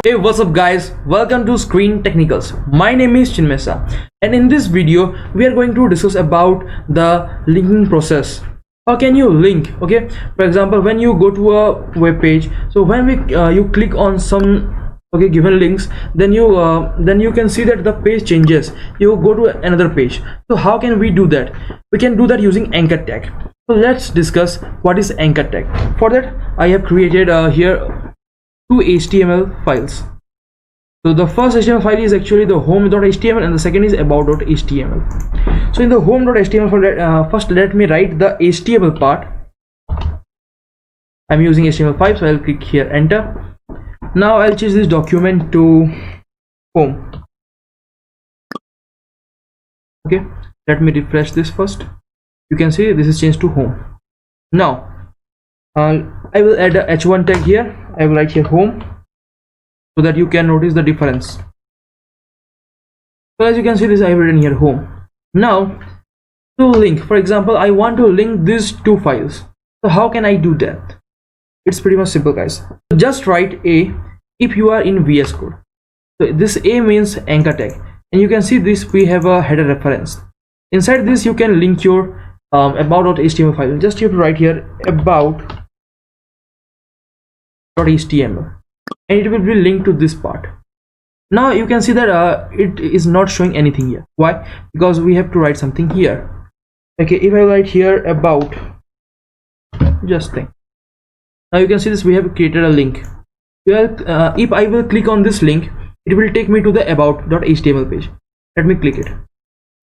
Hey, what's up guys, welcome to Screen Technicals. My name is Chinmesa, and in this video we are going to discuss about the linking process. How can you link? Okay, for example, when you go to a web page, so when you click on some given links, then you can see that the page changes. You go to another page. So how can we do that? We can do that using anchor tag. So let's discuss what is anchor tag. For that I have created here two HTML files. So the first HTML file is actually the home.html and the second is about.html. So in the home.html file, first let me write the HTML part. I'm using HTML5, so I'll click here, enter. Now I'll change this document to home. Okay, let me refresh this first. You can see this is changed to home. Now I will add a h1 tag here. I will write here home so that you can notice the difference. So as you can see, this I have written here home. Now to link, for example, I want to link these two files. So how can I do that? It's pretty much simple, guys. Just write A if you are in VS Code. So this A means anchor tag, and you can see this we have a header reference. Inside this you can link your about.html file. Just you have to write here about.html, and it will be linked to this part. Now you can see that it is not showing anything here. Why? Because we have to write something here. Okay, if I write here about, just think. Now you can see this we have created a link. Well, if I will click on this link, it will take me to the about.html page. Let me click it.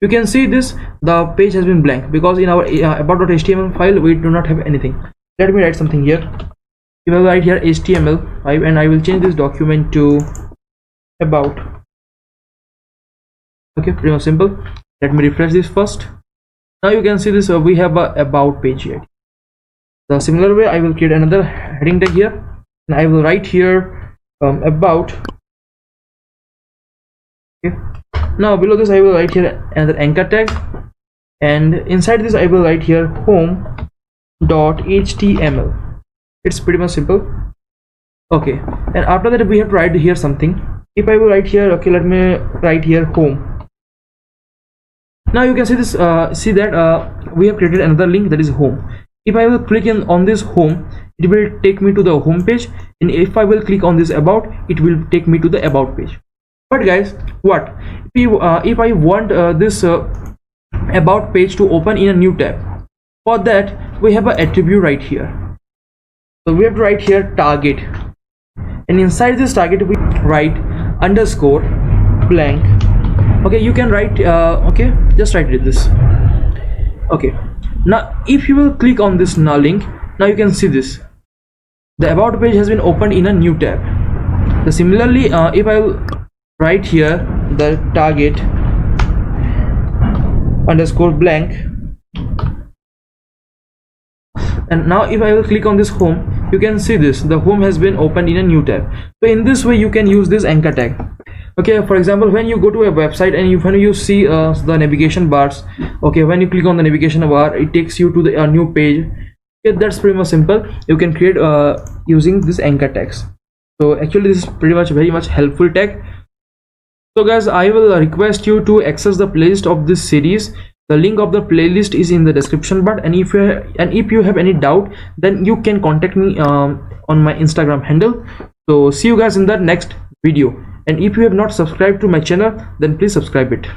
You can see this, the page has been blank because in our about.html file we do not have anything. Let me write something here. If I write here HTML5 and I will change this document to about. Okay, pretty much simple. Let me refresh this first. Now you can see this we have a about page here. The similar way I will create another heading tag here, and I will write here about. Okay, now below this I will write here another anchor tag, and inside this I will write here home.html. It's pretty much simple. Okay, and after that we have to write here something. If I will write here, okay, let me write here home. Now you can see this, see that we have created another link, that is home. If I will click on this home, it will take me to the home page, and if I will click on this about, it will take me to the about page. But guys, what if I want this about page to open in a new tab? For that we have an attribute right here. So we have to write here target, and inside this target we write underscore blank. Okay, you can write okay, just write it this. Okay, now if you will click on this now link, now you can see this, the about page has been opened in a new tab. So similarly, if I will write here the target underscore blank, and now if I will click on this home, you can see this, the home has been opened in a new tab. So in this way you can use this anchor tag. Okay, for example, when you go to a website and when you see the navigation bars, okay, when you click on the navigation bar, it takes you to the new page. Okay, that's pretty much simple. You can create using this anchor tags. So actually this is pretty much very much helpful tag. So guys, I will request you to access the playlist of this series. The link of the playlist is in the description bar, and if you have any doubt, then you can contact me on my Instagram handle. So see you guys in the next video, and if you have not subscribed to my channel, then please subscribe it.